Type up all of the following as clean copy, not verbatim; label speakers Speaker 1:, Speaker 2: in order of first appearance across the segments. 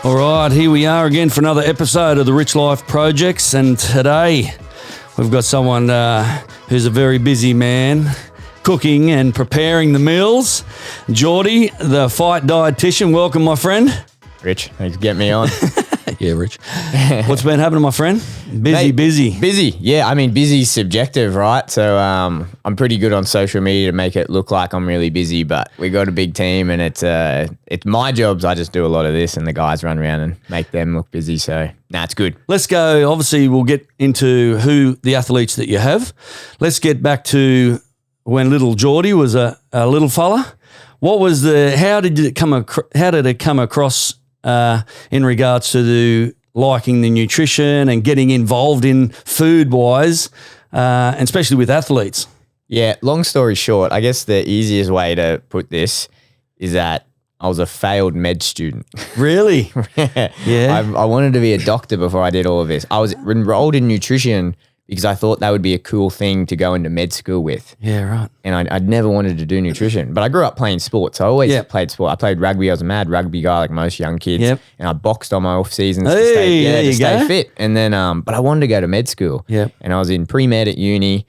Speaker 1: All right, here we are again for another episode of the Rich Life Projects, and today we've got someone who's a very busy man, cooking and preparing the meals. Geordie, the Fight Dietitian. Welcome, my friend.
Speaker 2: Rich, thanks for getting me on.
Speaker 1: Yeah, Rich. What's been happening, my friend? Busy.
Speaker 2: Busy. Yeah, I mean, busy's subjective, right? So I'm pretty good on social media to make it look like I'm really busy, but we got a big team, and it's my jobs. I just do a lot of this, and the guys run around and make them look busy. So, it's good.
Speaker 1: Let's go. Obviously, we'll get into who the athletes that you have. Let's get back to when little Geordie was a little fella. What was how did it come across in regards to liking the nutrition and getting involved in food-wise, and especially with athletes?
Speaker 2: Yeah, long story short, I guess the easiest way to put this is that I was a failed med student.
Speaker 1: Really? Yeah.
Speaker 2: I wanted to be a doctor before I did all of this. I was enrolled in nutrition because I thought that would be a cool thing to go into med school with.
Speaker 1: Yeah, right.
Speaker 2: And I'd never wanted to do nutrition. But I grew up playing sports. I always played sport. I played rugby. I was a mad rugby guy like most young kids.
Speaker 1: Yep.
Speaker 2: And I boxed on my off seasons
Speaker 1: to
Speaker 2: stay fit. And then, but I wanted to go to med school.
Speaker 1: Yep.
Speaker 2: And I was in pre-med at uni.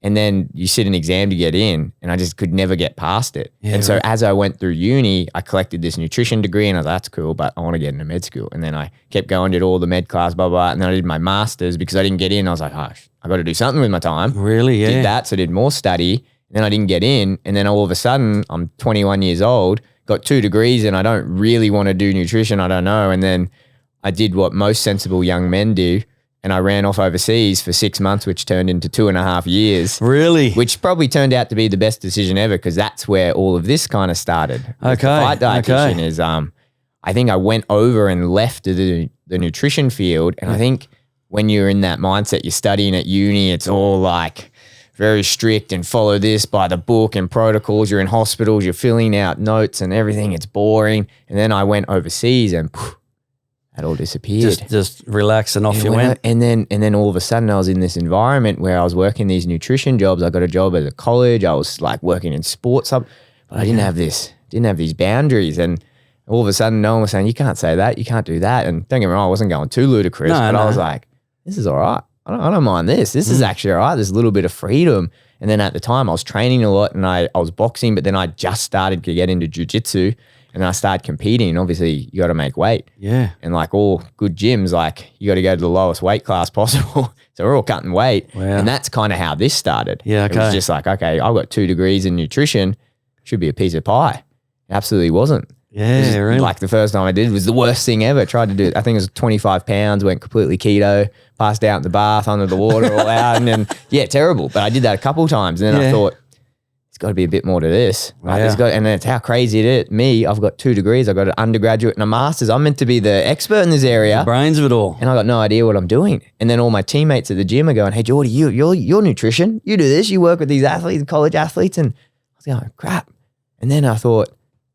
Speaker 2: And then you sit an exam to get in, and I just could never get past it.
Speaker 1: Yeah,
Speaker 2: and so
Speaker 1: right.
Speaker 2: as I went through uni, I collected this nutrition degree, and I was like, that's cool, but I want to get into med school. And then I kept going, did all the med class, blah, blah, and then I did my master's because I didn't get in. I was like, I got to do something with my time.
Speaker 1: Really, yeah.
Speaker 2: Did that, so I did more study, and then I didn't get in. And then all of a sudden, I'm 21 years old, got 2 degrees, and I don't really want to do nutrition. I don't know. And then I did what most sensible young men do. And I ran off overseas for 6 months, which turned into 2.5 years.
Speaker 1: Really?
Speaker 2: Which probably turned out to be the best decision ever because that's where all of this kind of started.
Speaker 1: Okay.
Speaker 2: The Fight Dietitian is, I think I went over and left the nutrition field. And I think when you're in that mindset, you're studying at uni, it's all like very strict and follow this by the book and protocols. You're in hospitals, you're filling out notes and everything. It's boring. And then I went overseas and that all disappeared.
Speaker 1: Just relax and off you went.
Speaker 2: And then all of a sudden I was in this environment where I was working these nutrition jobs. I got a job at a college. I was like working in sports, but I didn't have these boundaries. And all of a sudden no one was saying, you can't say that, you can't do that. And don't get me wrong, I wasn't going too ludicrous, but I was like, this is all right. I don't mind this. This is actually all right. There's a little bit of freedom. And then at the time I was training a lot and I was boxing, but then I just started to get into jiu-jitsu. And then I started competing, and obviously you got to make weight.
Speaker 1: Yeah.
Speaker 2: And like all good gyms, like you got to go to the lowest weight class possible. So we're all cutting weight.
Speaker 1: Wow.
Speaker 2: And that's kind of how this started.
Speaker 1: Yeah, okay.
Speaker 2: It was just like, okay, I've got 2 degrees in nutrition. Should be a piece of pie. It absolutely wasn't.
Speaker 1: Yeah, really.
Speaker 2: Like the first time I did was the worst thing ever. Tried to do it. I think it was 25 pounds, went completely keto, passed out in the bath, under the water, all out. And then, terrible. But I did that a couple of times. And then I thought, got to be a bit more to this. Right?
Speaker 1: Wow.
Speaker 2: And then it's how crazy it is. Me, I've got 2 degrees. I've got an undergraduate and a master's. I'm meant to be the expert in this area.
Speaker 1: The brains of it all.
Speaker 2: And I got no idea what I'm doing. And then all my teammates at the gym are going, hey, Geordie, you're nutrition. You do this. You work with these athletes, college athletes. And I was going, crap. And then I thought,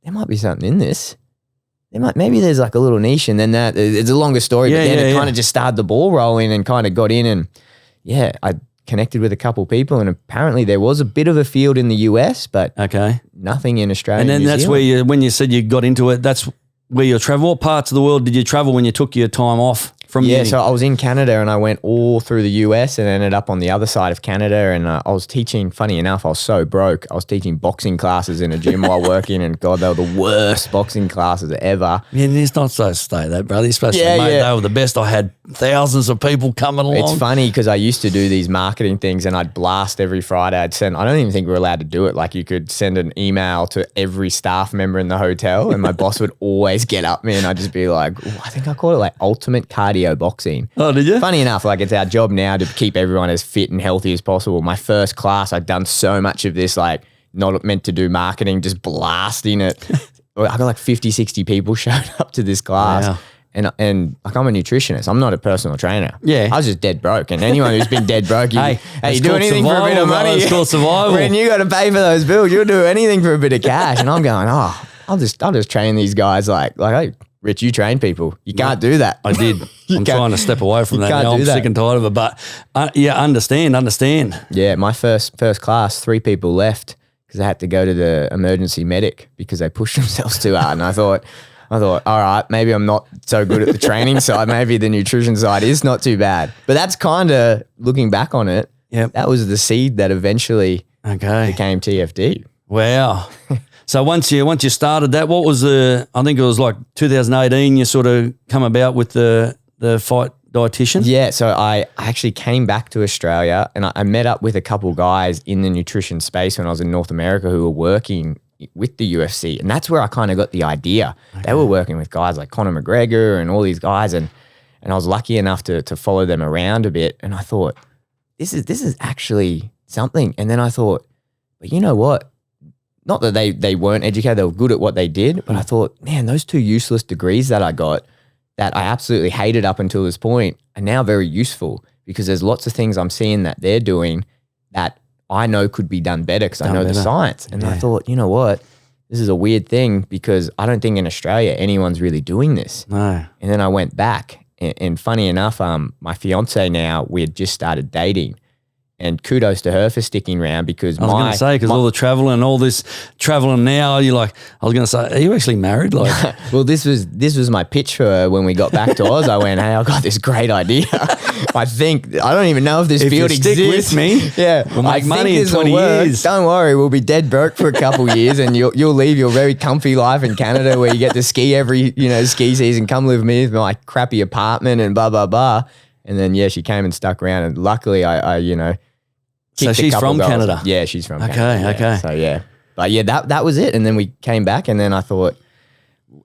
Speaker 2: there might be something in this. Maybe there's like a little niche. And then it's a longer story. But then it kind of just started the ball rolling and kind of got in. And I connected with a couple people, and apparently there was a bit of a field in the US, but nothing in Australia.
Speaker 1: And then that's where when you said you got into it, that's where you travel. What parts of the world did you travel when you took your time off from uni?
Speaker 2: So I was in Canada and I went all through the US and ended up on the other side of Canada. And I was teaching, funny enough, I was so broke. I was teaching boxing classes in a gym while working, and God, they were the worst boxing classes ever.
Speaker 1: Yeah, it's not supposed to stay that, brother. You're supposed to, mate, they were the best. I had thousands of people coming along.
Speaker 2: It's funny because I used to do these marketing things and I'd blast every Friday. I don't even think we're allowed to do it. Like you could send an email to every staff member in the hotel and my boss would always get up me and I'd just be like, I think I call it like ultimate cardio boxing.
Speaker 1: Oh, did you?
Speaker 2: Funny enough, like it's our job now to keep everyone as fit and healthy as possible. My first class, I'd done so much of this, like not meant to do marketing, just blasting it. I got like 50, 60 people showed up to this class.
Speaker 1: Wow.
Speaker 2: And like I'm a nutritionist. I'm not a personal trainer.
Speaker 1: Yeah.
Speaker 2: I was just dead broke. And anyone who's been dead broke, you do anything for a bit of money.
Speaker 1: It's called survival.
Speaker 2: When you got to pay for those bills, you'll do anything for a bit of cash. And I'm going, I'll just train these guys like, hey, Rich, you train people. You can't do that.
Speaker 1: I did. I'm trying to step away from that now. I'm sick and tired of it. But understand.
Speaker 2: Yeah, my first class, 3 people left because they had to go to the emergency medic because they pushed themselves too hard. And I thought, I thought, all right, maybe I'm not so good at the training side. Maybe the nutrition side is not too bad. But that's kind of, looking back on it, that was the seed that eventually became TFD.
Speaker 1: Wow. So once you started that, what was I think it was like 2018, you sort of come about with the Fight Dietitian?
Speaker 2: Yeah, so I actually came back to Australia and I met up with a couple guys in the nutrition space when I was in North America who were working with the UFC. And that's where I kind of got the idea. Okay. They were working with guys like Conor McGregor and all these guys. And I was lucky enough to follow them around a bit. And I thought, this is actually something. And then I thought, but you know what? Not that they weren't educated, they were good at what they did. But I thought, man, those 2 useless degrees that I got that I absolutely hated up until this point are now very useful, because there's lots of things I'm seeing that they're doing that I know could be done better because I know the science. And I thought, you know what? This is a weird thing because I don't think in Australia anyone's really doing this.
Speaker 1: No.
Speaker 2: And then I went back and funny enough, my fiance now, we had just started dating. And kudos to her for sticking around because
Speaker 1: I was going to say, because all the traveling and all this traveling now, you're like, I was going to say, are you actually married? Like,
Speaker 2: well, this was my pitch for her when we got back to Oz. I went, hey, I got this great idea. I don't even know if this field exists.
Speaker 1: If you stick with me,
Speaker 2: we'll
Speaker 1: make money in 20 years.
Speaker 2: Don't worry, we'll be dead broke for a couple years and you'll leave your very comfy life in Canada where you get to ski every, ski season. Come live with me with my crappy apartment and blah, blah, blah. And then, she came and stuck around. And luckily, I
Speaker 1: so she's from Canada?
Speaker 2: Yeah, she's from Canada.
Speaker 1: Okay.
Speaker 2: So, But that was it. And then we came back and then I thought,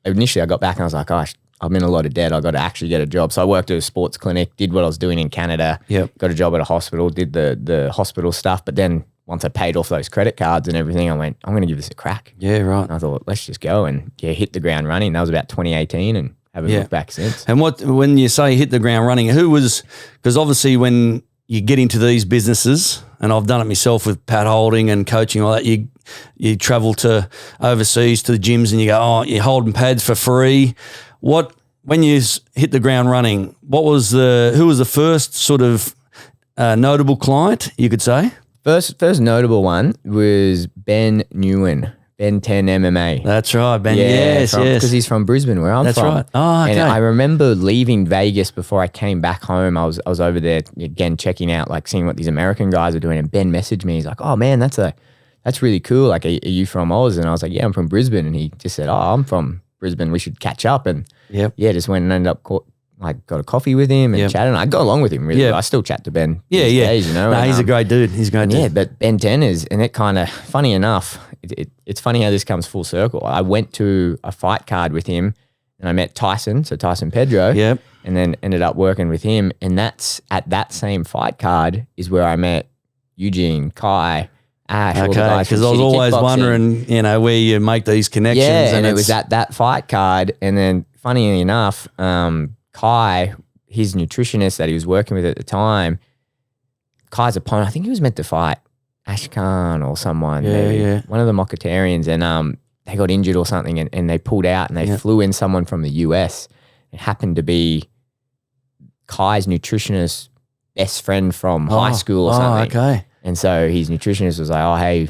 Speaker 2: initially I got back and I was like, gosh, I'm in a lot of debt. I got to actually get a job. So I worked at a sports clinic, did what I was doing in Canada, got a job at a hospital, did the hospital stuff. But then once I paid off those credit cards and everything, I went, I'm going to give this a crack.
Speaker 1: Yeah, right.
Speaker 2: And I thought, let's just go and hit the ground running. That was about 2018 and haven't looked back since.
Speaker 1: And when you say hit the ground running, because obviously when you get into these businesses, and I've done it myself with Pat Holding and coaching, all that, you travel to overseas to the gyms and you go, oh, you're holding pads for free. When you hit the ground running, who was the first sort of notable client, you could say?
Speaker 2: First notable one was Ben Nguyen. Ben 10 MMA.
Speaker 1: That's right, Ben. Yes.
Speaker 2: Because he's from Brisbane, where I'm from.
Speaker 1: That's right. Oh, okay.
Speaker 2: And I remember leaving Vegas before I came back home. I was over there again checking out, like seeing what these American guys are doing. And Ben messaged me. He's like, "Oh man, that's really cool. Like, are you from Oz?" And I was like, "Yeah, I'm from Brisbane." And he just said, "Oh, I'm from Brisbane. We should catch up." And just went and ended up got a coffee with him and chatted. And I got along with him really. I still chat to Ben. These days,
Speaker 1: No, he's a great dude. He's a great dude.
Speaker 2: Yeah, but Ben 10 and it kind of, funny enough, it's funny how this comes full circle. I went to a fight card with him and I met Tyson Pedro.
Speaker 1: Yep.
Speaker 2: And then ended up working with him. And that's at that same fight card is where I met Eugene, Kai, Ash.
Speaker 1: Okay, because I was always wondering, where you make these connections.
Speaker 2: Yeah, and it was at that fight card. And then funny enough, Kai, his nutritionist that he was working with at the time, Kai's opponent, I think he was meant to fight Ashkan or someone, one of the Mokatarians, and they got injured or something and they pulled out and they flew in someone from the US. It happened to be Kai's nutritionist's best friend from high school or something.
Speaker 1: Okay.
Speaker 2: And so his nutritionist was like, oh, hey,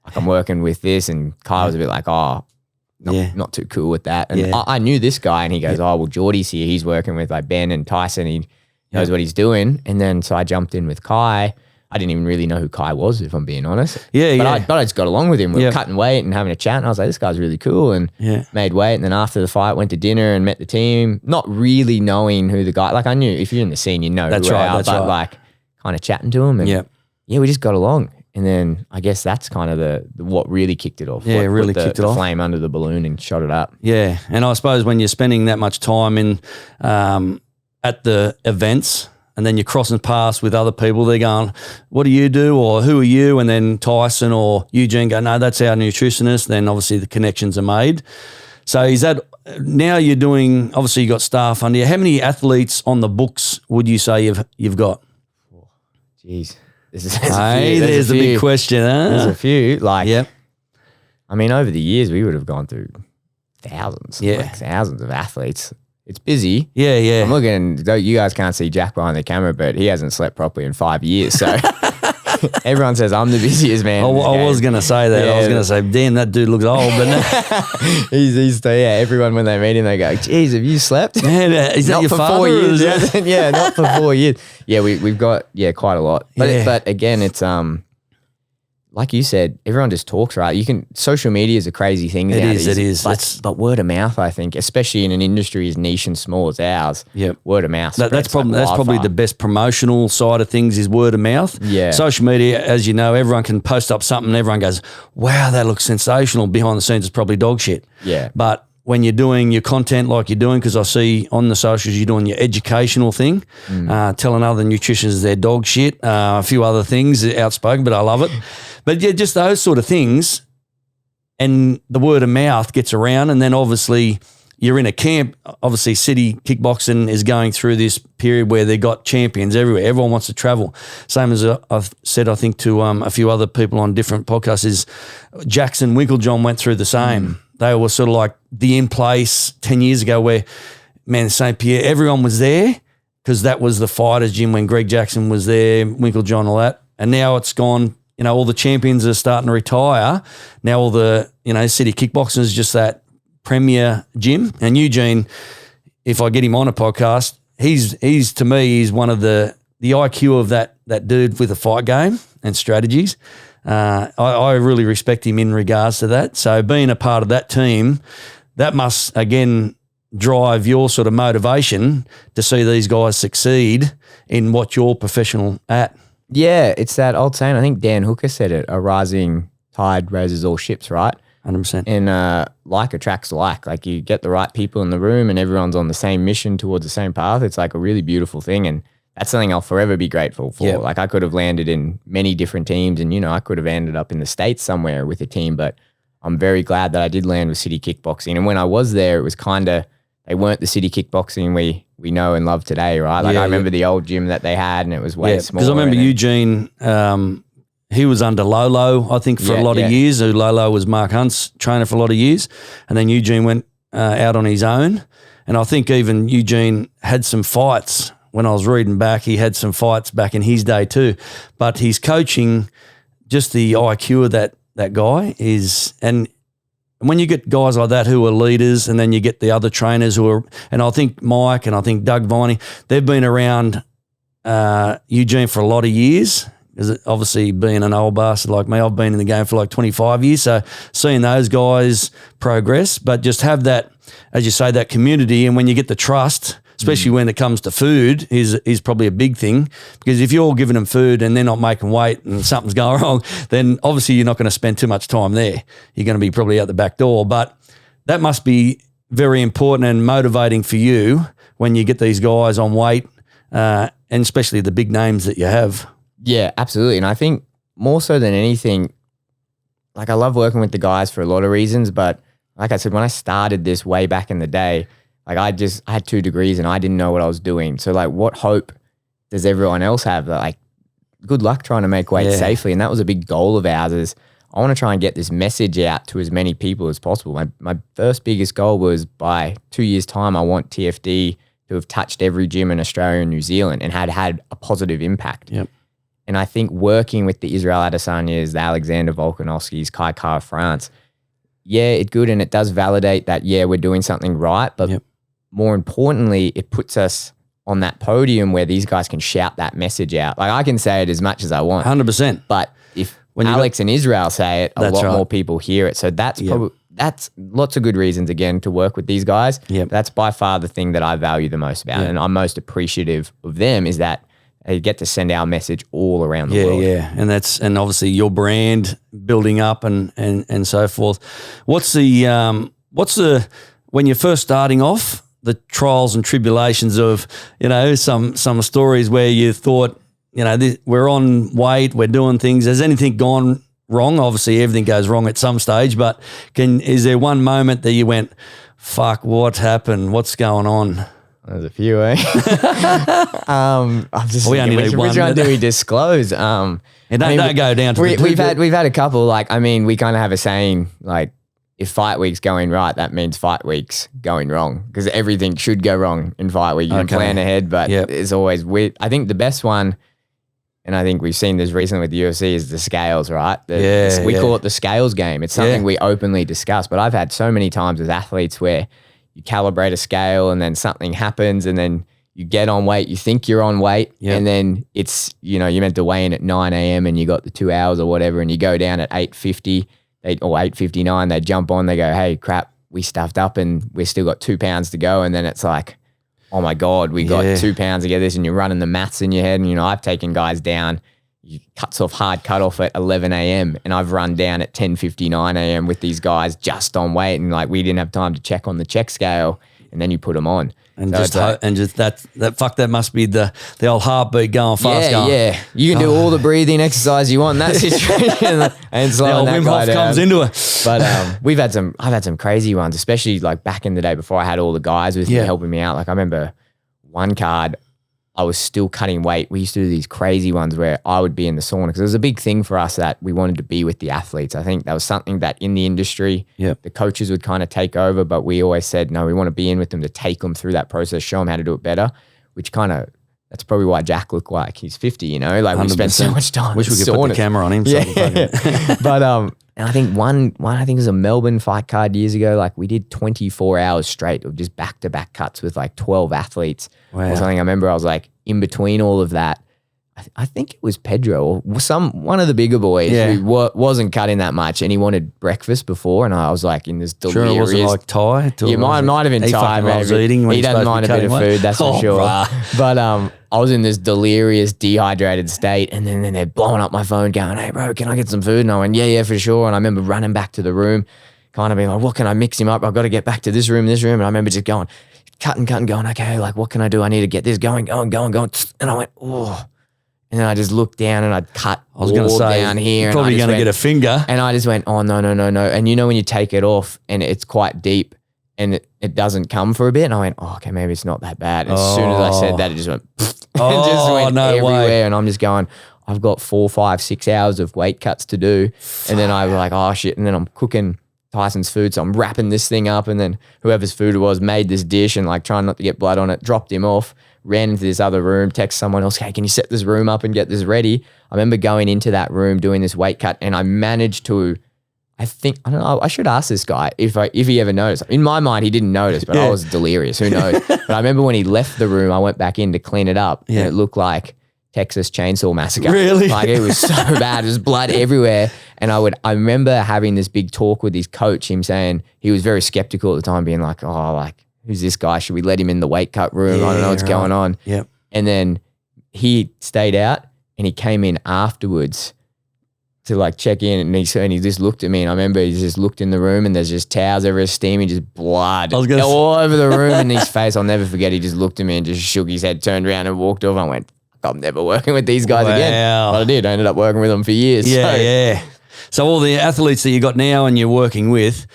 Speaker 2: I'm working with this. And Kai was a bit like, not too cool with that. And I knew this guy and he goes, oh, well, Geordie's here. He's working with like Ben and Tyson. He knows what he's doing. And then so I jumped in with Kai. I didn't even really know who Kai was, if I'm being honest. But I just got along with him. We were cutting weight and having a chat. And I was like, this guy's really cool. And made weight. And then after the fight, went to dinner and met the team, not really knowing who the guy, like I knew if you're in the scene, you know
Speaker 1: that's
Speaker 2: who
Speaker 1: right,
Speaker 2: they are,
Speaker 1: that's
Speaker 2: but
Speaker 1: right.
Speaker 2: like kind of chatting to him. And we just got along. And then I guess that's kind of the what really kicked it off.
Speaker 1: Yeah, really kicked it off.
Speaker 2: The flame under the balloon and shot it up.
Speaker 1: Yeah, and I suppose when you're spending that much time in at the events and then you're crossing paths with other people, they're going, what do you do or who are you? And then Tyson or Eugene go, no, that's our nutritionist. Then obviously the connections are made. So is that now you're doing, obviously you got staff under you. How many athletes on the books would you say you've got?
Speaker 2: Jeez.
Speaker 1: There's a big question, huh?
Speaker 2: There's a few. I mean, over the years, we would have gone through thousands of athletes. It's busy.
Speaker 1: Yeah.
Speaker 2: I'm looking, though you guys can't see Jack behind the camera, but he hasn't slept properly in 5 years. So Everyone says I'm the busiest man.
Speaker 1: I
Speaker 2: in this
Speaker 1: was
Speaker 2: game.
Speaker 1: going to say that. I was going to say, damn, that dude looks old. But no.
Speaker 2: Everyone when they meet him, they go, "Geez, have you slept?"
Speaker 1: Man, is that
Speaker 2: Not
Speaker 1: your
Speaker 2: for
Speaker 1: father?
Speaker 2: 4 years.
Speaker 1: Or is that-
Speaker 2: Yeah, not for 4 years. Yeah, we've got quite a lot. But
Speaker 1: Yeah.
Speaker 2: but again, it's like you said, everyone just talks, right? Social media is a crazy thing.
Speaker 1: It is.
Speaker 2: But word of mouth, I think, especially in an industry as niche and small as ours.
Speaker 1: Yep.
Speaker 2: Word of mouth.
Speaker 1: That's
Speaker 2: spreads like
Speaker 1: probably
Speaker 2: wildfire.
Speaker 1: the best promotional side of things is word of mouth.
Speaker 2: Yeah.
Speaker 1: Social media, as you know, everyone can post up something and everyone goes, wow, that looks sensational. Behind the scenes, it's probably dog shit.
Speaker 2: Yeah.
Speaker 1: But when you're doing your content like you're doing, because I see on the socials you're doing your educational thing, telling other nutritionists they're dog shit, a few other things outspoken, but I love it. But yeah, just those sort of things, and the word of mouth gets around, and then obviously you're in a camp. Obviously, City Kickboxing is going through this period where they've got champions everywhere. Everyone wants to travel. Same as I've said, I think, to a few other people on different podcasts, is Jackson Winklejohn went through the same. They were sort of like the in place 10 years ago where, man, St. Pierre, everyone was there because that was the fighters gym when Greg Jackson was there, Winklejohn, all that. And now it's gone, all the champions are starting to retire. Now all the, City Kickboxing is just that premier gym. And Eugene, if I get him on a podcast, he's to me, he's one of the IQ of that dude with a fight game and strategies. I really respect him in regards to that. So being a part of that team, that must, again, drive your sort of motivation to see these guys succeed in what you're professional at.
Speaker 2: Yeah, it's that old saying. I think Dan Hooker said it, a rising tide raises all ships, right?
Speaker 1: 100%.
Speaker 2: And like attracts like. Like you get the right people in the room and everyone's on the same mission towards the same path. It's like a really beautiful thing. And that's something I'll forever be grateful for.
Speaker 1: Yep.
Speaker 2: Like I could have landed in many different teams and, I could have ended up in the States somewhere with a team, but I'm very glad that I did land with City Kickboxing. And when I was there, it was they weren't the City Kickboxing we know and love today, right? Like I remember the old gym that they had and it was way smaller.
Speaker 1: Because I remember Eugene, he was under Lolo, I think, for a lot of years. Lolo was Mark Hunt's trainer for a lot of years. And then Eugene went out on his own. And I think even Eugene had some fights. When I was reading back, he had some fights back in his day too. But his coaching, just the IQ of that guy is, and when you get guys like that who are leaders, and then you get the other trainers who are, and I think Mike and I think Doug Viney, they've been around Eugene for a lot of years. Because obviously being an old bastard like me, I've been in the game for like 25 years. So seeing those guys progress, but just have that, as you say, that community. And when you get the trust, especially when it comes to food, is probably a big thing. Because if you're giving them food and they're not making weight and something's going wrong, then obviously you're not going to spend too much time there. You're going to be probably out the back door. But that must be very important and motivating for you when you get these guys on weight, and especially the big names that you have.
Speaker 2: Yeah, absolutely. And I think more so than anything, like I love working with the guys for a lot of reasons, but like I said, when I started this way back in the day, like I had 2 degrees and I didn't know what I was doing. So like what hope does everyone else have? Like good luck trying to make weight safely. And that was a big goal of ours, is I want to try and get this message out to as many people as possible. My first biggest goal was by 2 years' time, I want TFD to have touched every gym in Australia and New Zealand and had a positive impact.
Speaker 1: Yep.
Speaker 2: And I think working with the Israel Adesanyas, the Alexander Volkanovskis, Kai Kara France, it's good and it does validate that, we're doing something right. But more importantly, it puts us on that podium where these guys can shout that message out. Like I can say it as much as I want.
Speaker 1: 100%.
Speaker 2: But if Alex and Israel say it, a lot more people hear it. So that's that's lots of good reasons, again, to work with these guys.
Speaker 1: Yep.
Speaker 2: That's by far the thing that I value the most about. And I'm most appreciative of them is that they get to send our message all around the world.
Speaker 1: Yeah. And obviously your brand building up and so forth. What's the when you're first starting off, the trials and tribulations of, some stories where you thought, we're on weight, we're doing things. Has anything gone wrong? Obviously everything goes wrong at some stage, but is there one moment that you went, fuck, what happened? What's going on?
Speaker 2: There's a few, eh? I'm just
Speaker 1: we only need one.
Speaker 2: Which one do we disclose?
Speaker 1: Don't go down to
Speaker 2: we've had a couple. Like, I mean, we kind of have a saying like, if fight week's going right, that means fight week's going wrong, because everything should go wrong in fight week. You can plan ahead, but it's always weird. I think the best one And I think we've seen this recently with the UFC is the scales, right? We
Speaker 1: Yeah.
Speaker 2: call it the scales game. It's something we openly discuss. But I've had so many times with athletes where you calibrate a scale and then something happens and then you get on weight, you think you're on weight, and then it's, you know, you're meant to weigh in at 9 a.m. and you got the 2 hours or whatever, and you go down at 8:50 or 8:59, they jump on, they go, hey, crap, we stuffed up and we still got 2 pounds to go. And then it's like, oh my God, we got 2 pounds to get this, and you're running the maths in your head. And, you know, I've taken guys down, hard cutoff at 11 a.m. and I've run down at 10:59 a.m. with these guys just on weight, and like we didn't have time to check on the check scale, and then you put them on.
Speaker 1: And
Speaker 2: so
Speaker 1: that must be the old heartbeat going fast.
Speaker 2: Yeah. You can do all the breathing exercise you want in that situation, and slowing that
Speaker 1: Wim
Speaker 2: guy
Speaker 1: Hof
Speaker 2: down.
Speaker 1: comes into it.
Speaker 2: But I've had some crazy ones, especially like back in the day before I had all the guys with me helping me out. Like I remember one card, I was still cutting weight. We used to do these crazy ones where I would be in the sauna, because it was a big thing for us that we wanted to be with the athletes. I think that was something that in the industry, the coaches would kind of take over, but we always said, no, we want to be in with them to take them through that process, show them how to do it better, which that's probably why Jack looked like he's 50, you know, like 100%. We spent so much time.
Speaker 1: Wish we could put the camera on him.
Speaker 2: But and I think one I think it was a Melbourne fight card years ago. Like we did 24 hours straight of just back-to-back cuts with like 12 athletes or something. I remember I was like in between all of that. I think it was Pedro or one of the bigger boys who wasn't cutting that much, and he wanted breakfast before, and I was like in this delirious.
Speaker 1: Sure, it wasn't like Thai.
Speaker 2: You might have been Thai. Maybe. He doesn't mind a bit of food, that's for sure. But I was in this delirious, dehydrated state, and then they're blowing up my phone, going, "Hey, bro, can I get some food?" And I went, "Yeah, for sure." And I remember running back to the room, kind of being like, "What can I mix him up? I've got to get back to this room." And I remember just going, cutting, going, "Okay, like what can I do? I need to get this going." And I went, "Oh." And then I just looked down and I'd cut all down here.
Speaker 1: You're probably going to get a finger.
Speaker 2: And I just went, oh, no. And you know when you take it off and it's quite deep and it doesn't come for a bit, and I went, oh, okay, maybe it's not that bad. As soon as I said that, it just went, everywhere. And I'm just going, I've got 4, 5, 6 hours of weight cuts to do. And then I was like, oh, shit. And then I'm cooking Tyson's food, so I'm wrapping this thing up, and then whoever's food it was made this dish and like trying not to get blood on it, dropped him off, ran into this other room, text someone else, hey, can you set this room up and get this ready? I remember going into that room doing this weight cut, and I managed to, I don't know, I should ask this guy if he ever noticed. In my mind, he didn't notice, but I was delirious, who knows? But I remember when he left the room, I went back in to clean it up, and it looked like Texas Chainsaw Massacre.
Speaker 1: Really?
Speaker 2: Like it was so bad. There was blood everywhere. And I remember having this big talk with his coach, him saying he was very skeptical at the time, being like, oh, like, who's this guy? Should we let him in the weight cut room? I don't know what's going on.
Speaker 1: Yep.
Speaker 2: And then he stayed out and he came in afterwards to like check in, and he just looked at me, and I remember he just looked in the room and there's just towels everywhere, steaming, just blood all over the room in his face. I'll never forget. He just looked at me and just shook his head, turned around and walked off. I went, I'm never working with these guys again. But I did. I ended up working with them for years.
Speaker 1: So all the athletes that you got now and you're working with,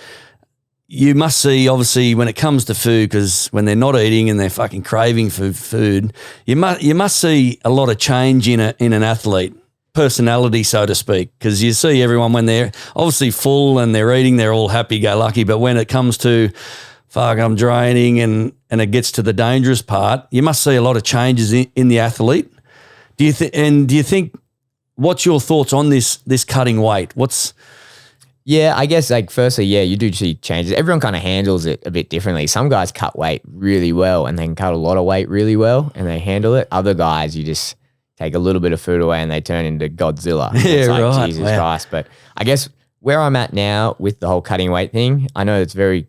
Speaker 1: you must see, obviously, when it comes to food, because when they're not eating and they're fucking craving for food, you must see a lot of change in an athlete, personality, so to speak, because you see everyone when they're obviously full and they're eating, they're all happy-go-lucky, but when it comes to, fuck, I'm draining and it gets to the dangerous part, you must see a lot of changes in the athlete. Do you think, what's your thoughts on this cutting weight?
Speaker 2: Yeah, I guess like firstly, you do see changes. Everyone kind of handles it a bit differently. Some guys cut weight really well and they can cut a lot of weight really well and they handle it. Other guys, you just take a little bit of food away and they turn into Godzilla. It's like, Jesus Christ. But I guess where I'm at now with the whole cutting weight thing, I know it's very,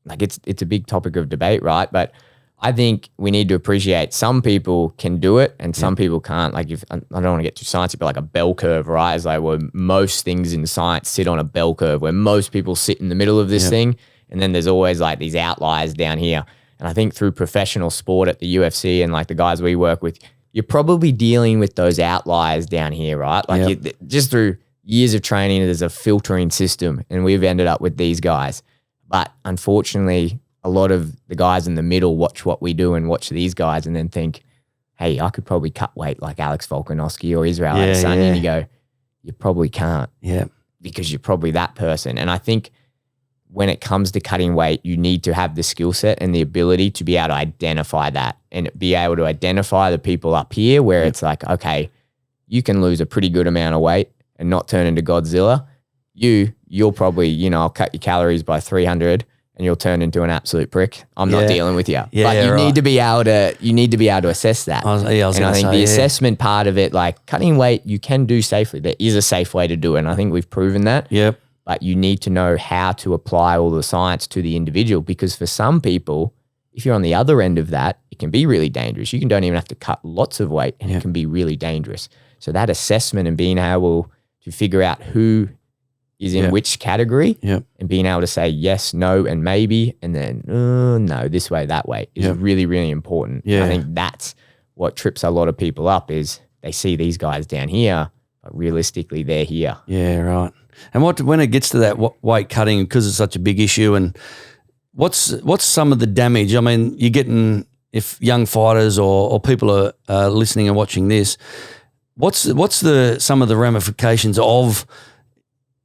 Speaker 2: like it's a big topic of debate, right? But I think we need to appreciate some people can do it and some people can't. Like I don't want to get too sciencey, but like a bell curve, right? It's like where most things in science sit on a bell curve, where most people sit in the middle of this thing. And then there's always like these outliers down here. And I think through professional sport at the UFC and like the guys we work with, you're probably dealing with those outliers down here, right? Like just through years of training, there's a filtering system and we've ended up with these guys. But unfortunately, a lot of the guys in the middle watch what we do and watch these guys and then think, hey, I could probably cut weight like Alex Volkanovski or Israel Adesanya. And you go, you probably can't.
Speaker 1: Yeah.
Speaker 2: Because you're probably that person. And I think when it comes to cutting weight, you need to have the skill set and the ability to be able to identify that and be able to identify the people up here where it's like, okay, you can lose a pretty good amount of weight and not turn into Godzilla. You'll probably, I'll cut your calories by 300 and you'll turn into an absolute prick. I'm not dealing with you.
Speaker 1: Yeah,
Speaker 2: but you
Speaker 1: right.
Speaker 2: need to be able to assess that. I think the assessment part of it, like cutting weight, you can do safely. There is a safe way to do it. And I think we've proven that.
Speaker 1: Yep.
Speaker 2: But you need to know how to apply all the science to the individual, because for some people, if you're on the other end of that, it can be really dangerous. You don't even have to cut lots of weight and it can be really dangerous. So that assessment and being able to figure out who is in which category and being able to say yes, no, and maybe, and then no, this way, that way is really, really important.
Speaker 1: Yeah.
Speaker 2: I think that's what trips a lot of people up is they see these guys down here, but realistically they're here.
Speaker 1: Yeah, right. And when it gets to that weight cutting, because it's such a big issue, and what's some of the damage? I mean, you're getting, if young fighters or people are listening and watching this, what's some of the ramifications of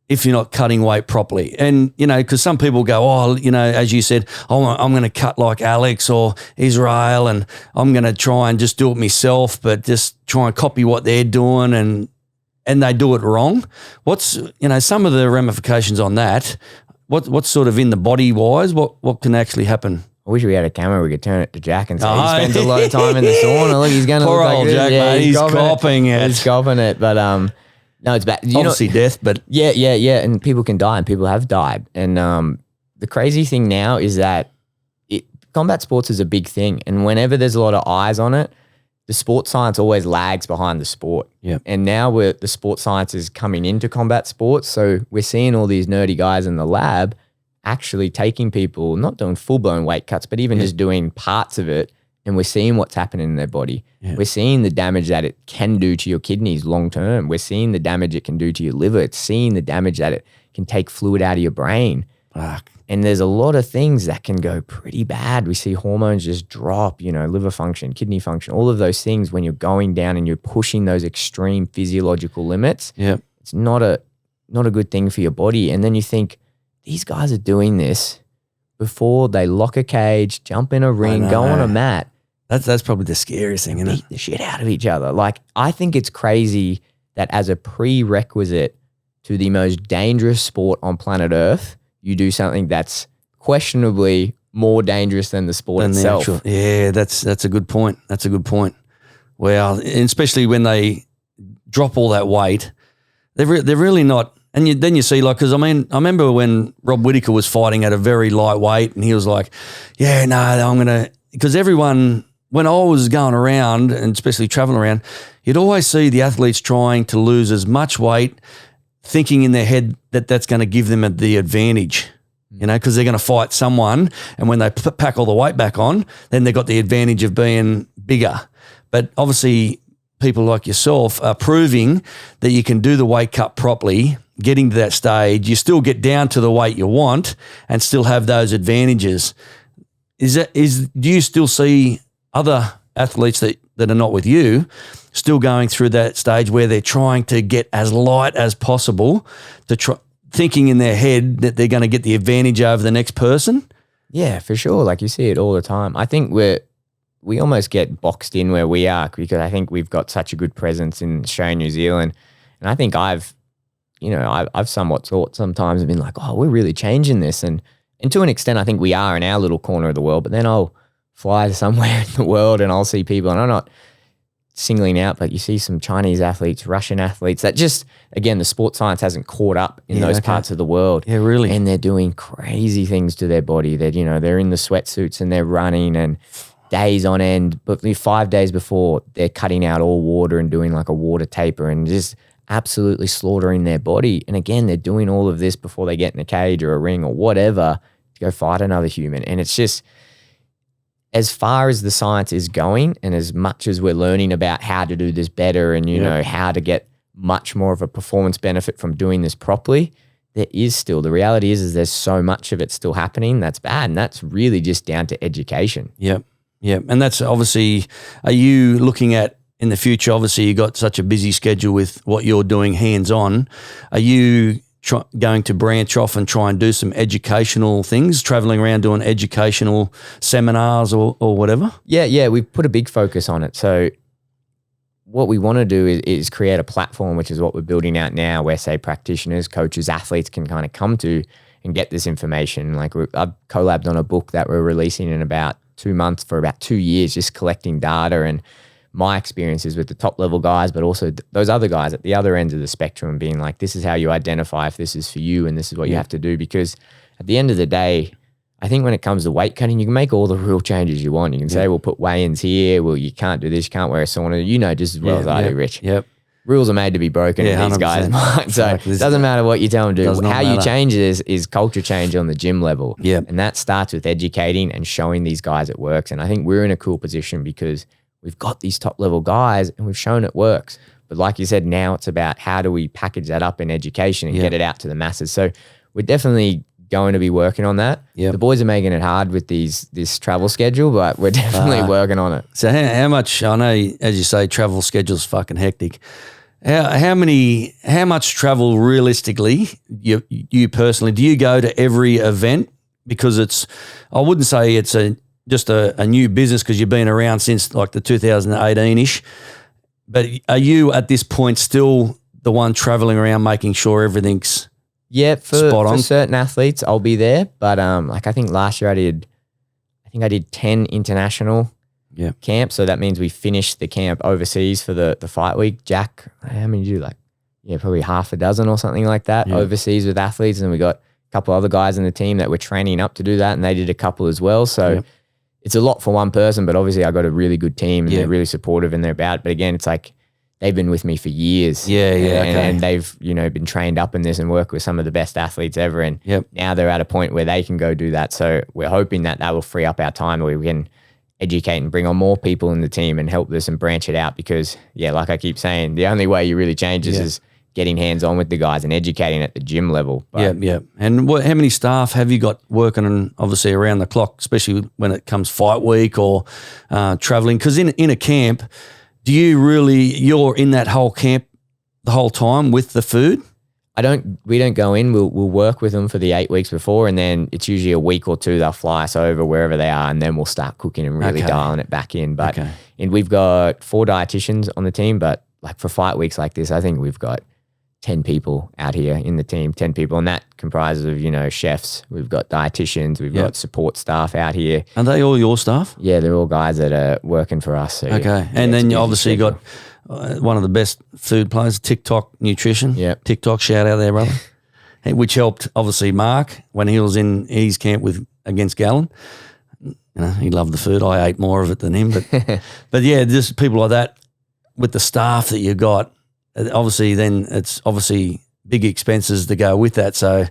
Speaker 1: if you're not cutting weight properly? And, because some people go, as you said, I'm going to cut like Alex or Israel and I'm going to try and just do it myself, but just try and copy what they're doing and they do it wrong. What's, some of the ramifications on that? What's sort of in the body wise? What can actually happen?
Speaker 2: I wish we had a camera we could turn it to Jack and say he spends a lot of time in the sauna. Look, he's going to
Speaker 1: poor
Speaker 2: look
Speaker 1: old
Speaker 2: like
Speaker 1: Jack,
Speaker 2: yeah,
Speaker 1: mate. He's copping it.
Speaker 2: He's copping it, but no, it's bad.
Speaker 1: Obviously death, but
Speaker 2: yeah, and people can die, and people have died. And the crazy thing now is that combat sports is a big thing, and whenever there's a lot of eyes on it, the sports science always lags behind the sport.
Speaker 1: Yep.
Speaker 2: And now the sports science is coming into combat sports, so we're seeing all these nerdy guys in the lab actually taking people, not doing full-blown weight cuts, but even just doing parts of it, and we're seeing what's happening in their body. Yeah. We're seeing the damage that it can do to your kidneys long-term. We're seeing the damage it can do to your liver. It's seeing the damage that it can take fluid out of your brain.
Speaker 1: Fuck.
Speaker 2: And there's a lot of things that can go pretty bad. We see hormones just drop, liver function, kidney function, all of those things when you're going down and you're pushing those extreme physiological limits.
Speaker 1: Yeah.
Speaker 2: It's not a good thing for your body. And then you think, these guys are doing this before they lock a cage, jump in a ring, go on a mat.
Speaker 1: That's probably the scariest thing, isn't it?
Speaker 2: Beat the shit out of each other. Like, I think it's crazy that as a prerequisite to the most dangerous sport on planet Earth, you do something that's questionably more dangerous than the sport itself.
Speaker 1: Yeah, that's a good point. That's a good point. Well, and especially when they drop all that weight, they're really not. And then you see, like, because I remember when Rob Whittaker was fighting at a very light weight, and he was like, "Yeah, no, I'm gonna," because everyone, when I was going around and especially traveling around, you'd always see the athletes trying to lose as much weight, thinking in their head that that's going to give them the advantage, because they're going to fight someone, and when they pack all the weight back on, then they've got the advantage of being bigger. But obviously, people like yourself are proving that you can do the weight cut properly. Getting to that stage, you still get down to the weight you want and still have those advantages. Do you still see other athletes that are not with you still going through that stage where they're trying to get as light as possible, thinking in their head that they're going to get the advantage over the next person?
Speaker 2: Yeah, for sure. Like, you see it all the time. I think we almost get boxed in where we are because I think we've got such a good presence in Australia and New Zealand. And I think I've somewhat thought sometimes and been like, oh, we're really changing this. And to an extent, I think we are in our little corner of the world. But then I'll fly to somewhere in the world and I'll see people, and I'm not singling out, but you see some Chinese athletes, Russian athletes that just, again, the sports science hasn't caught up in those parts of the world.
Speaker 1: Yeah, really.
Speaker 2: And they're doing crazy things to their body. That, they're in the sweatsuits and they're running and days on end, but 5 days before they're cutting out all water and doing like a water taper and just absolutely slaughtering their body. And again, they're doing all of this before they get in a cage or a ring or whatever to go fight another human. And it's just, as far as the science is going and as much as we're learning about how to do this better and, how to get much more of a performance benefit from doing this properly, there is still, the reality is there's so much of it still happening that's bad. And that's really just down to education.
Speaker 1: Yep. And that's obviously, are you looking at, in the future, obviously you got such a busy schedule with what you're doing hands-on. Are you going to branch off and try and do some educational things, traveling around doing educational seminars or whatever?
Speaker 2: Yeah, we've put a big focus on it. So what we want to do is create a platform, which is what we're building out now, where say practitioners, coaches, athletes can kind of come to and get this information. Like I've collabed on a book that we're releasing in about 2 months for about 2 years, just collecting data and my experiences with the top level guys, but also those other guys at the other end of the spectrum, being like, this is how you identify if this is for you and this is what you have to do. Because at the end of the day, I think when it comes to weight cutting, you can make all the real changes you want. You can say, we'll put weigh-ins here. Well, you can't do this. You can't wear a sauna. You know just as well as I do, Rich.
Speaker 1: Yep.
Speaker 2: Rules are made to be broken in these guys' minds. So it doesn't matter what you tell them to do. How you change it is culture change on the gym level.
Speaker 1: Yeah.
Speaker 2: And that starts with educating and showing these guys it works. And I think we're in a cool position because we've got these top level guys and we've shown it works. But like you said, now it's about how do we package that up in education and get it out to the masses. So we're definitely going to be working on that. Yep. The boys are making it hard with this travel schedule, but we're definitely working on it.
Speaker 1: So how much, I know, as you say, travel schedule's fucking hectic. How much travel realistically, you personally, do you go to every event? Because I wouldn't say it's just a new business because you've been around since like the 2018-ish, but are you at this point still the one traveling around making sure everything's spot on?
Speaker 2: For certain athletes, I'll be there. But like I think last year I did 10 international camps. So that means we finished the camp overseas for the fight week. Jack, how many did you do? Like, probably half a dozen or something like that overseas with athletes. And we got a couple other guys in the team that were training up to do that, and they did a couple as well. So it's a lot for one person, but obviously I got a really good team and they're really supportive and they're about. But again, it's like, they've been with me for years. And they've, been trained up in this and work with some of the best athletes ever. And now they're at a point where they can go do that. So we're hoping that will free up our time where we can educate and bring on more people in the team and help this and branch it out. Because like I keep saying, the only way you really change this is getting hands-on with the guys and educating at the gym level.
Speaker 1: But And how many staff have you got working on, obviously around the clock, especially when it comes fight week or traveling? Because in a camp, you're in that whole camp the whole time with the food?
Speaker 2: We don't go in. We'll work with them for the 8 weeks before, and then it's usually a week or two they'll fly us over wherever they are, and then we'll start cooking and really dialing it back in. But and we've got 4 dietitians on the team, but like for fight weeks like this, I think we've got 10 people out here in the team, 10 people. And that comprises of, chefs. We've got dietitians. We've got support staff out here.
Speaker 1: Are they all your staff?
Speaker 2: Yeah, they're all guys that are working for us. So
Speaker 1: and then you obviously got one of the best food players, TikTok Nutrition. Yeah. TikTok, shout out there, brother. Which helped, obviously, Mark when he was in his camp against Gallen. He loved the food. I ate more of it than him. But just people like that with the staff that you got. Obviously, then it's obviously big expenses to go with that. So,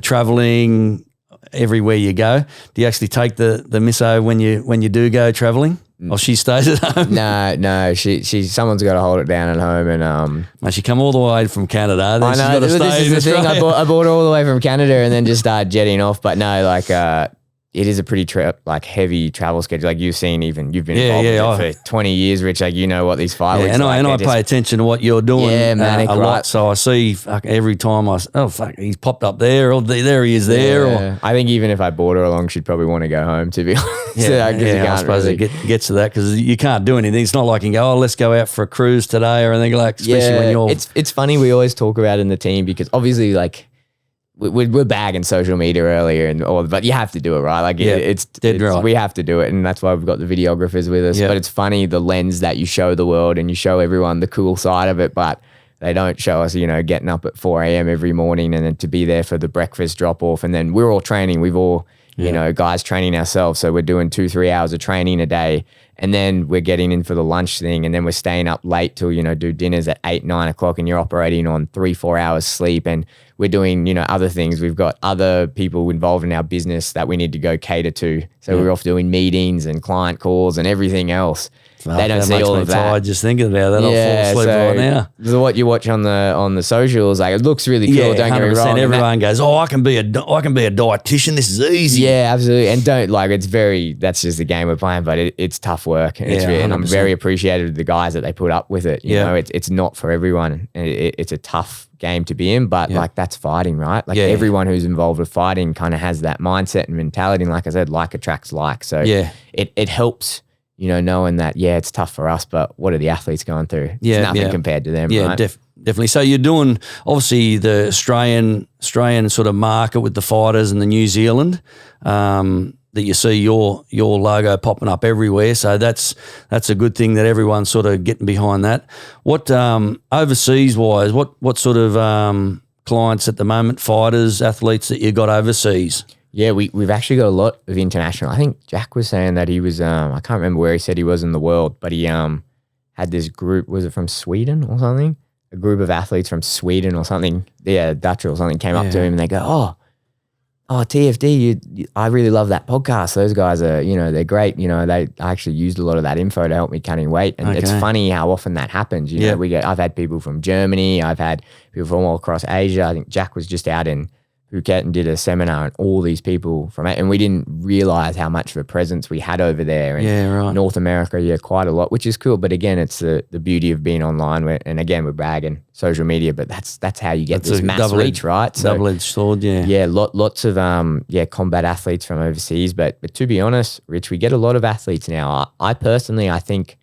Speaker 1: traveling everywhere you go. Do you actually take the misso when you do go traveling? Or she stays at home?
Speaker 2: No. Someone's got to hold it down at home, and
Speaker 1: she come all the way from Canada. Then
Speaker 2: I know.
Speaker 1: She's got to stay
Speaker 2: this is the thing. I bought her all the way from Canada, and then just started jetting off. But no, like it is a pretty heavy travel schedule. Like you've been involved with it for 20 years, Rich. Like what these fight weeks
Speaker 1: and
Speaker 2: like.
Speaker 1: I pay attention to what you're doing
Speaker 2: manic,
Speaker 1: a lot. So I see every time he's popped up there, or there he is there. Or
Speaker 2: I think even if I brought her along, she'd probably want to go home, to be honest.
Speaker 1: I suppose it gets to that because you can't do anything. It's not like you can go, let's go out for a cruise today or anything like. Especially when you're.
Speaker 2: It's funny. We always talk about it in the team because obviously like. We're bagging social media earlier but you have to do it, right? Like it's dead right. We have to do it, and that's why we've got the videographers with us. Yep. But it's funny the lens that you show the world and you show everyone the cool side of it, but they don't show us, getting up at 4 a.m. every morning and then to be there for the breakfast drop off, and then we're all training. We've all guys training ourselves, so we're doing 2-3 hours of training a day. And then we're getting in for the lunch thing, and then we're staying up late till, do dinners at 8-9 o'clock, and you're operating on 3-4 hours sleep. And we're doing, other things. We've got other people involved in our business that we need to go cater to. So we're off doing meetings and client calls and everything else. They don't see all of that.
Speaker 1: Tired just thinking about that. I'll fall asleep right now.
Speaker 2: So what you watch on the socials, like it looks really cool. Don't get me wrong.
Speaker 1: Everyone goes, I can be a dietitian. This is easy.
Speaker 2: Yeah, absolutely. And that's just the game we're playing. But it's tough work, and I'm very appreciative of the guys that they put up with it. You know, it's not for everyone. It's a tough game to be in, but like that's fighting, right? Like everyone who's involved with fighting kind of has that mindset and mentality. And like I said, like attracts like. So it helps. knowing that, it's tough for us, but what are the athletes going through?
Speaker 1: Yeah,
Speaker 2: it's nothing compared to them,
Speaker 1: yeah,
Speaker 2: right?
Speaker 1: Definitely. So you're doing obviously the Australian sort of market with the fighters and the New Zealand that you see your logo popping up everywhere. So that's a good thing that everyone's sort of getting behind that. What overseas wise, what sort of clients at the moment, fighters, athletes that you got overseas?
Speaker 2: Yeah, we've actually got a lot of international. I think Jack was saying that he was, I can't remember where he said he was in the world, but he had this group, was it from Sweden or something? A group of athletes from Sweden or something, Dutch or something, came up to him and they go, oh, TFD, I really love that podcast. Those guys are, they're great. I actually used a lot of that info to help me cutting weight. And it's funny how often that happens. I've had people from Germany. I've had people from all across Asia. I think Jack was just out in Phuket and did a seminar, and all these people from it, and we didn't realize how much of a presence we had over there. And North America, quite a lot, which is cool. But again, it's the beauty of being online. And again, we're bragging social media, but that's how you get this mass reach, right? So,
Speaker 1: double-edged sword,
Speaker 2: lots of combat athletes from overseas. But to be honest, Rich, we get a lot of athletes now. I personally, I think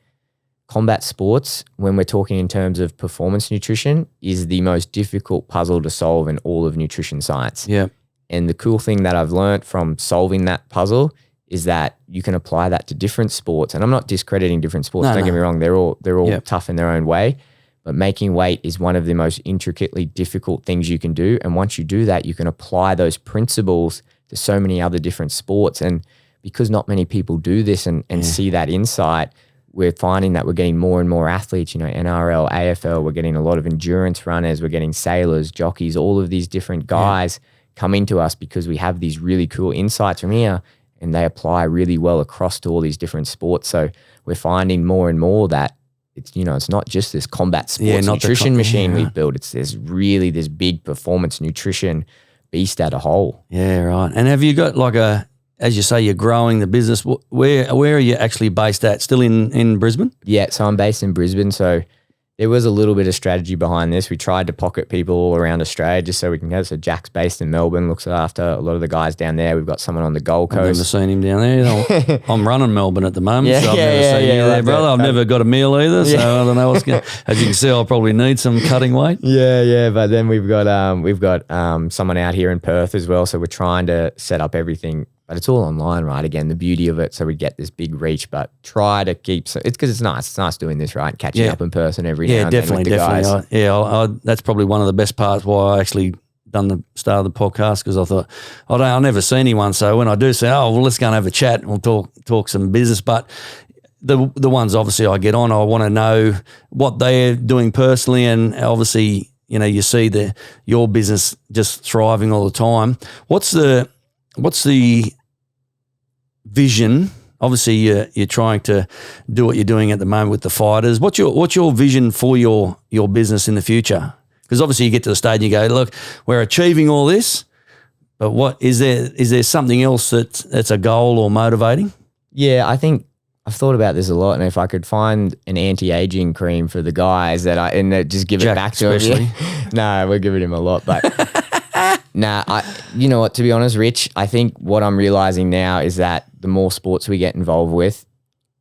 Speaker 2: combat sports, when we're talking in terms of performance nutrition, is the most difficult puzzle to solve in all of nutrition science.
Speaker 1: Yeah.
Speaker 2: And the cool thing that I've learned from solving that puzzle is that you can apply that to different sports. And I'm not discrediting different sports. Don't get me wrong. They're all tough in their own way. But making weight is one of the most intricately difficult things you can do. And once you do that, you can apply those principles to so many other different sports. And because not many people do this and see that insight, we're finding that we're getting more and more athletes, NRL, AFL, we're getting a lot of endurance runners, we're getting sailors, jockeys, all of these different guys coming to us because we have these really cool insights from here and they apply really well across to all these different sports. So we're finding more and more that it's not just this combat sports nutrition machine we've built. There's really this big performance nutrition beast at a whole.
Speaker 1: Yeah, right. And have you got as you say, you're growing the business. Where are you actually based at? Still in Brisbane?
Speaker 2: Yeah, so I'm based in Brisbane. So there was a little bit of strategy behind this. We tried to pocket people all around Australia just so we can go. So Jack's based in Melbourne, looks after a lot of the guys down there. We've got someone on the Gold Coast.
Speaker 1: I've never seen him down there. I'm running Melbourne at the moment, so I've never seen you there, brother. I've never got a meal either, so I don't know what's going. As you can see, I'll probably need some cutting weight.
Speaker 2: Yeah. But then we've got someone out here in Perth as well. So we're trying to set up everything. But it's all online, right? Again, the beauty of it, so we get this big reach, but try to keep, it's because it's nice. It's nice doing this, right? Catching up in person every now and then with the guys.
Speaker 1: I that's probably one of the best parts why I actually done the start of the podcast, because I thought, I'll never see anyone. So when I do say, let's go and have a chat and we'll talk some business. But the ones obviously I get on, I want to know what they're doing personally, and obviously, you see your business just thriving all the time. What's the vision? Obviously, you're trying to do what you're doing at the moment with the fighters. What's your vision for your business in the future? Because obviously you get to the stage and you go, look, we're achieving all this, but what is there something else that's a goal or motivating?
Speaker 2: Yeah, I think I've thought about this a lot, and if I could find an anti-aging cream for the guys and just give
Speaker 1: Jack
Speaker 2: it back to him. No, we're giving him a lot, but you know what, to be honest, Rich, I think what I'm realizing now is that the more sports we get involved with,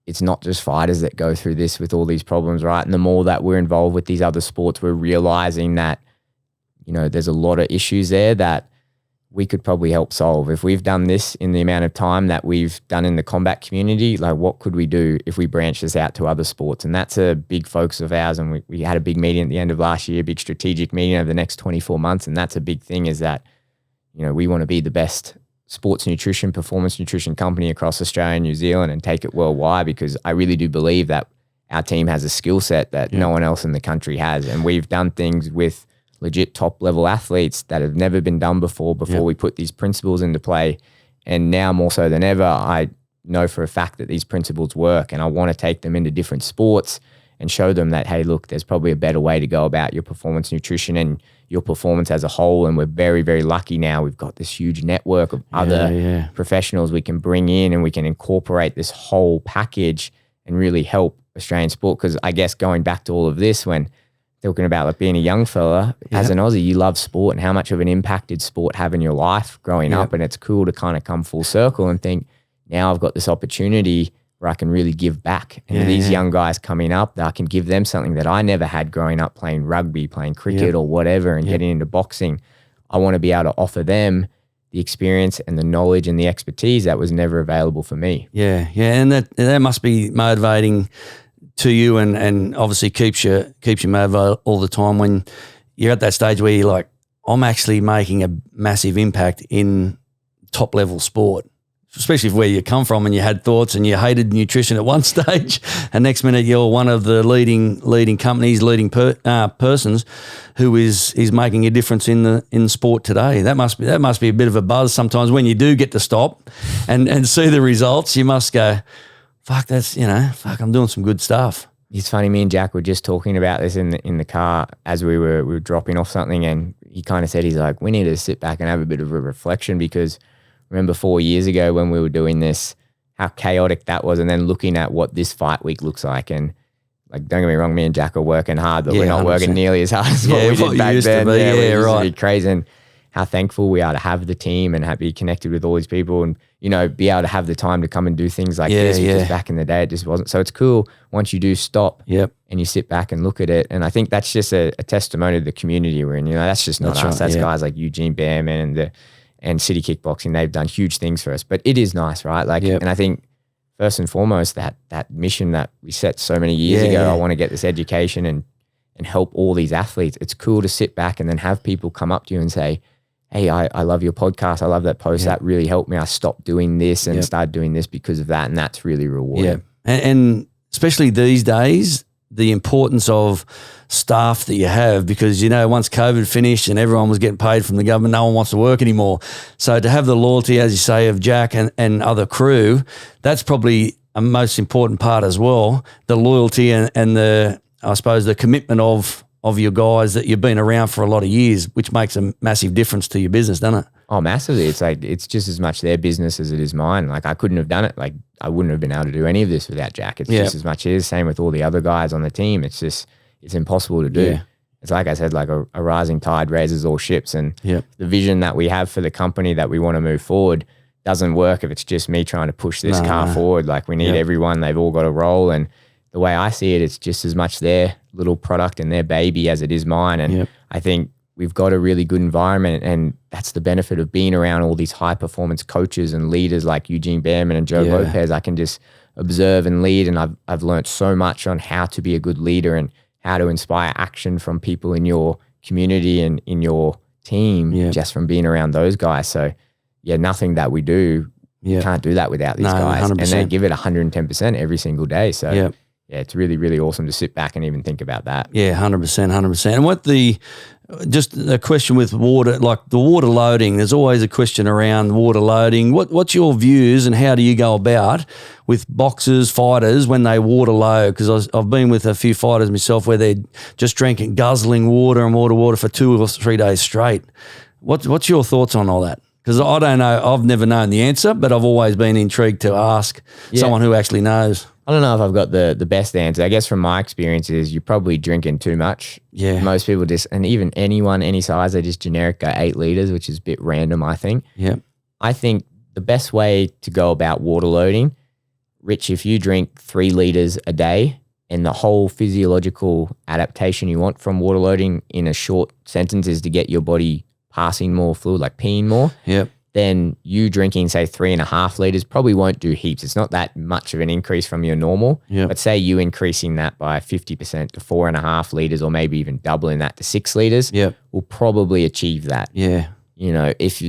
Speaker 2: it's not just fighters that go through this with all these problems, right? And the more that we're involved with these other sports, we're realizing that, there's a lot of issues there that we could probably help solve. If we've done this in the amount of time that we've done in the combat community, like what could we do if we branch this out to other sports? And that's a big focus of ours. And we had a big meeting at the end of last year, big strategic meeting over the next 24 months. And that's a big thing, is that, we want to be the best sports nutrition, performance nutrition company across Australia and New Zealand and take it worldwide, because I really do believe that our team has a skill set that no one else in the country has. And we've done things with legit top level athletes that have never been done before we put these principles into play. And now more so than ever, I know for a fact that these principles work, and I want to take them into different sports and show them that, hey, look, there's probably a better way to go about your performance nutrition and your performance as a whole. And we're very, very lucky now. We've got this huge network of other professionals we can bring in, and we can incorporate this whole package and really help Australian sport. Because I guess going back to all of this, when talking about like being a young fella, as an Aussie, you love sport, and how much of an impact did sport have in your life growing up? And it's cool to kind of come full circle and think, now I've got this opportunity where I can really give back. And these young guys coming up, that I can give them something that I never had growing up playing rugby, playing cricket or whatever, and getting into boxing. I want to be able to offer them the experience and the knowledge and the expertise that was never available for me.
Speaker 1: Yeah, and that must be motivating to you, and obviously keeps you motivated all the time when you're at that stage where you're like, I'm actually making a massive impact in top level sport, especially where you come from and you had thoughts and you hated nutrition at one stage, and next minute you're one of the leading companies, persons who is making a difference in sport today. That must be a bit of a buzz sometimes when you do get to stop and see the results. You must go, fuck, I'm doing some good stuff.
Speaker 2: It's funny, me and Jack were just talking about this in the car as we were dropping off something, and he kind of said, he's like, we need to sit back and have a bit of a reflection, because remember 4 years ago when we were doing this, how chaotic that was, and then looking at what this fight week looks like. And like, don't get me wrong, me and Jack are working hard, but we're not 100%. Working nearly as hard as what we did back then. We used to be crazy. And how thankful we are to have the team and be connected with all these people, and be able to have the time to come and do things like this. Because back in the day it just wasn't. So it's cool once you do stop and you sit back and look at it. And I think that's just a testimony to the community we're in. That's just not us. Right, that's guys like Eugene Behrman and City Kickboxing. They've done huge things for us. But it is nice, right? And I think first and foremost that mission that we set so many years ago, I want to get this education and help all these athletes. It's cool to sit back and then have people come up to you and say, hey, I love your podcast. I love that post. That really helped me. I stopped doing this and started doing this because of that. And that's really rewarding.
Speaker 1: Yeah. And especially these days, the importance of staff that you have, because, once COVID finished and everyone was getting paid from the government, no one wants to work anymore. So to have the loyalty, as you say, of Jack and other crew, that's probably a most important part as well. The loyalty and the, I suppose, the commitment of your guys that you've been around for a lot of years, which makes a massive difference to your business, doesn't it?
Speaker 2: Oh, massively. It's like, it's just as much their business as it is mine. Like, I couldn't have done it. Like, I wouldn't have been able to do any of this without Jack. It's just as much his. Same with all the other guys on the team. It's just, it's impossible to do. Yeah. It's like I said, like a rising tide raises all ships. And the vision that we have for the company that we want to move forward doesn't work if it's just me trying to push this car forward. Like, we need everyone. They've all got a role. And the way I see it, it's just as much their little product and their baby as it is mine. And I think we've got a really good environment, and that's the benefit of being around all these high performance coaches and leaders like Eugene Behrman and Joe Lopez. I can just observe and lead, and I've learned so much on how to be a good leader and how to inspire action from people in your community and in your team just from being around those guys. So nothing that we do, you can't do that without these guys. 100%. And they give it 110% every single day. So it's really, really awesome to sit back and even think about that. Yeah,
Speaker 1: 100%. And just a question with water, like the water loading, there's always a question around water loading. What's your views and how do you go about with boxers, fighters when they water load? Because I've been with a few fighters myself where they're just guzzling water and water for 2 or 3 days straight. What's your thoughts on all that? Because I don't know, I've never known the answer, but I've always been intrigued to ask someone who actually knows.
Speaker 2: I don't know if I've got the best answer. I guess from my experiences, you're probably drinking too much.
Speaker 1: Yeah.
Speaker 2: Most people and even anyone, any size, they just generic go 8 liters, which is a bit random, I think.
Speaker 1: Yeah.
Speaker 2: I think the best way to go about water loading, Rich, if you drink 3 liters a day and the whole physiological adaptation you want from water loading in a short sentence is to get your body passing more fluid, like peeing more.
Speaker 1: Yep.
Speaker 2: Then you drinking, say, 3.5 liters probably won't do heaps. It's not that much of an increase from your normal.
Speaker 1: Yep.
Speaker 2: But say you increasing that by 50% to 4.5 liters, or maybe even doubling that to 6 liters, will probably achieve that.
Speaker 1: Yeah.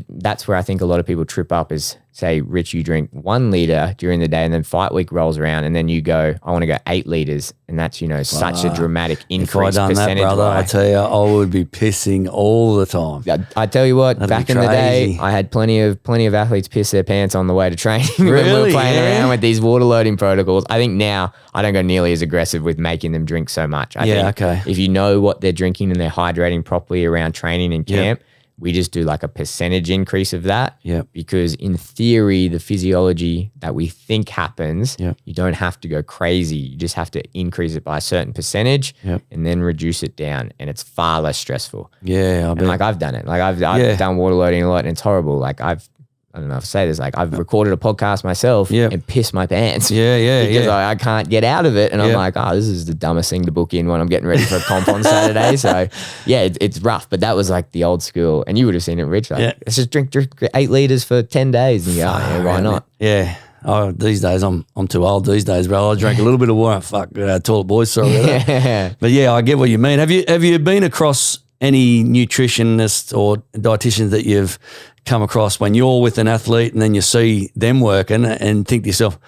Speaker 2: That's where I think a lot of people trip up is, say, Rich, you drink 1 liter during the day and then fight week rolls around and then you go, I want to go 8 liters. And that's, such a dramatic increase.
Speaker 1: If I'd done that, brother, I tell you, I would be pissing all the time.
Speaker 2: I tell you what, back in the day, I had plenty of athletes piss their pants on the way to training when we were playing around with these water loading protocols. I think now I don't go nearly as aggressive with making them drink so much. I think if you know what they're drinking and they're hydrating properly around training and camp, we just do like a percentage increase of that. Because in theory, the physiology that we think happens, you don't have to go crazy. You just have to increase it by a certain percentage and then reduce it down. And it's far less stressful.
Speaker 1: Yeah.
Speaker 2: I've done it. Like I've done water loading a lot and it's horrible. Like I've I don't know if I say this, like I've recorded a podcast myself and pissed my pants. Because I can't get out of it. And I'm like, oh, this is the dumbest thing to book in when I'm getting ready for a comp on Saturday. So yeah, it's rough, but that was like the old school. And you would have seen it, Rich. Like, let's just drink 8 liters for 10 days. And you go, oh, yeah, why not?
Speaker 1: Yeah. Oh, these days I'm too old these days, bro. I drank a little bit of water. Fuck, toilet boys, sorry about that. But yeah, I get what you mean. Have you been across any nutritionists or dietitians that you've come across when you're with an athlete and then you see them working and think to yourself,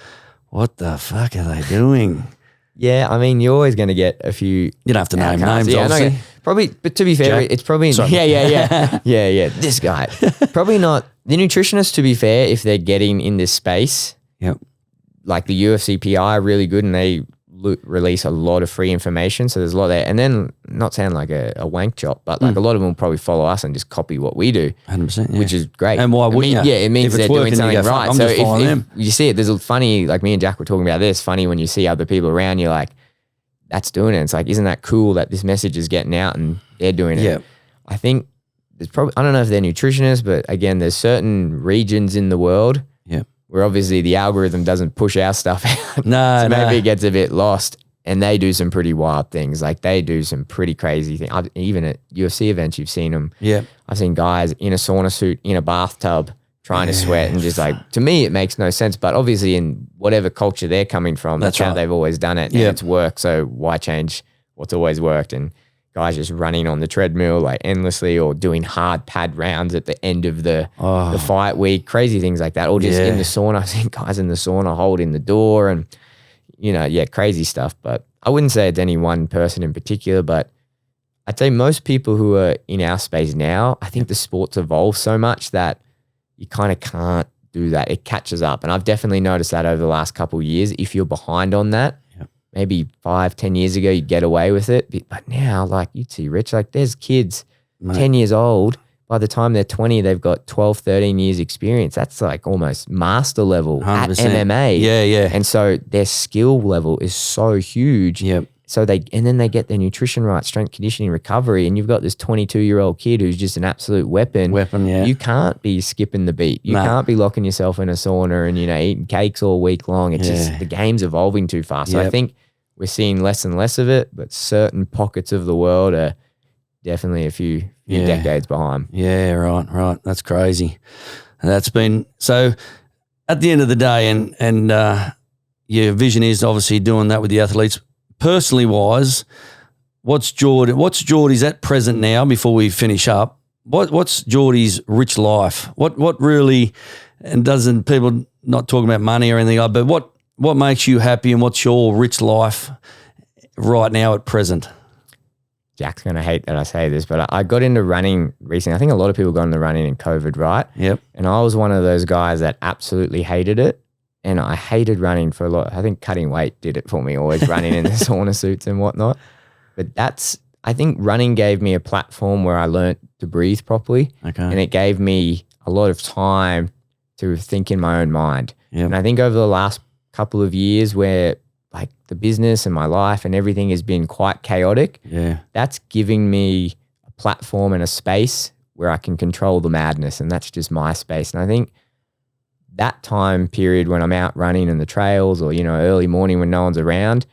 Speaker 1: what the fuck are they doing?
Speaker 2: Yeah, I mean, you're always going to get a few. You
Speaker 1: don't have to name names, obviously.
Speaker 2: Probably, but to be fair, it's probably this guy. Probably not the nutritionist. To be fair, if they're getting in this space, like the UFC PI are really good and they release a lot of free information. So there's a lot there. And then, not sound like a wank job, but like a lot of them will probably follow us and just copy what we do.
Speaker 1: 100%,
Speaker 2: which is great.
Speaker 1: And why wouldn't you?
Speaker 2: Yeah, it means they're doing something right.
Speaker 1: So if
Speaker 2: you see it, there's a funny, like me and Jack were talking about this, funny when you see other people around, you're like, that's doing it. It's like, isn't that cool that this message is getting out and they're doing it?
Speaker 1: Yeah.
Speaker 2: I think there's probably, I don't know if they're nutritionists, but again, there's certain regions in the world where obviously the algorithm doesn't push our stuff out. So maybe it gets a bit lost. And they do some pretty wild things. Like they do some pretty crazy things. Even at UFC events, you've seen them.
Speaker 1: Yeah.
Speaker 2: I've seen guys in a sauna suit, in a bathtub, trying to sweat and just like, to me, it makes no sense. But obviously in whatever culture they're coming from, that's how they've always done it. And it's worked. So why change what's always worked? And guys just running on the treadmill like endlessly or doing hard pad rounds at the end of the fight week, crazy things like that. Or just in the sauna. I've seen guys in the sauna holding the door and, crazy stuff. But I wouldn't say it's any one person in particular, but I'd say most people who are in our space now, I think the sport's evolved so much that you kind of can't do that. It catches up. And I've definitely noticed that over the last couple of years. If you're behind on that, maybe 5-10 years ago, you'd get away with it. But now, like you'd see, Rich, like there's kids 10 years old. By the time they're 20, they've got 12, 13 years experience. That's like almost master level 100%. At MMA.
Speaker 1: Yeah.
Speaker 2: And so their skill level is so huge.
Speaker 1: Yep.
Speaker 2: So then they get their nutrition right, strength conditioning, recovery, and you've got this 22-year-old kid who's just an absolute weapon. You can't be skipping the beat. You can't be locking yourself in a sauna and, eating cakes all week long. It's just the game's evolving too fast. So I think we're seeing less and less of it, but certain pockets of the world are definitely a few decades behind.
Speaker 1: Yeah, right. That's crazy. And that's been, so at the end of the day, and your vision is obviously doing that with the athletes. Personally wise, what's Geordie's at present now before we finish up? What's Geordie's rich life? What really, and doesn't people not talking about money or anything, but what makes you happy and what's your rich life right now at present?
Speaker 2: Jack's going to hate that I say this, but I got into running recently. I think a lot of people got into running in COVID, right?
Speaker 1: Yep.
Speaker 2: And I was one of those guys that absolutely hated it. And I hated running for a lot. I think cutting weight did it for me, always running in the sauna suits and whatnot. But I think running gave me a platform where I learned to breathe properly.
Speaker 1: Okay.
Speaker 2: And it gave me a lot of time to think in my own mind.
Speaker 1: Yep.
Speaker 2: And I think over the last couple of years where like the business and my life and everything has been quite chaotic, that's giving me a platform and a space where I can control the madness. And that's just my space. And I think that time period when I'm out running in the trails or, early morning when no one's around,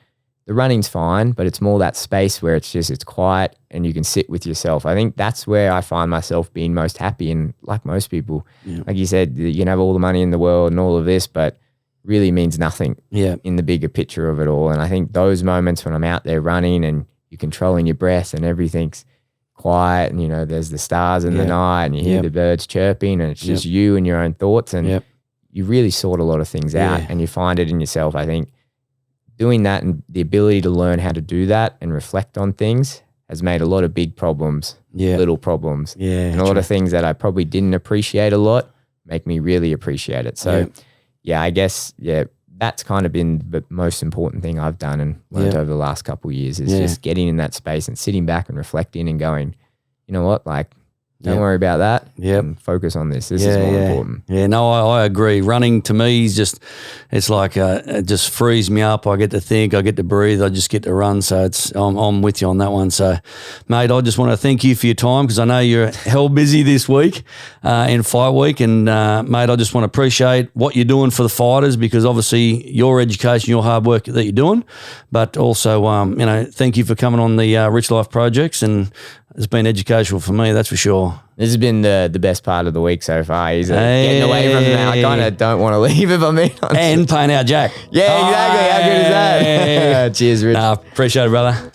Speaker 2: the running's fine, but it's more that space where it's quiet and you can sit with yourself. I think that's where I find myself being most happy. And like most people, like you said, you can have all the money in the world and all of this, but really means nothing in the bigger picture of it all. And I think those moments when I'm out there running and you're controlling your breath and everything's quiet and, there's the stars in the night and you hear the birds chirping and it's just you and your own thoughts and you really sort a lot of things out and you find it in yourself. I think doing that and the ability to learn how to do that and reflect on things has made a lot of big problems, little problems. And a lot of things that I probably didn't appreciate a lot make me really appreciate it. So I guess, that's kind of been the most important thing I've done and learned over the last couple of years is just getting in that space and sitting back and reflecting and going, you know what, like Don't worry about that.
Speaker 1: Yep.
Speaker 2: And focus on this. This is more important.
Speaker 1: Yeah, no, I agree. Running to me is just, it's like it just frees me up. I get to think, I get to breathe, I just get to run. So I'm with you on that one. So, mate, I just want to thank you for your time because I know you're hell busy this week in fight week. And, mate, I just want to appreciate what you're doing for the fighters because obviously your education, your hard work that you're doing, but also, thank you for coming on the Rich Life Projects, and it's been educational for me, that's for sure.
Speaker 2: This has been the best part of the week so far. He's getting away from now. I kind of don't want to leave if I'm being honest.
Speaker 1: And paying out Jack.
Speaker 2: Yeah, exactly. How good is that? Cheers, Rich.
Speaker 1: Appreciate it, brother.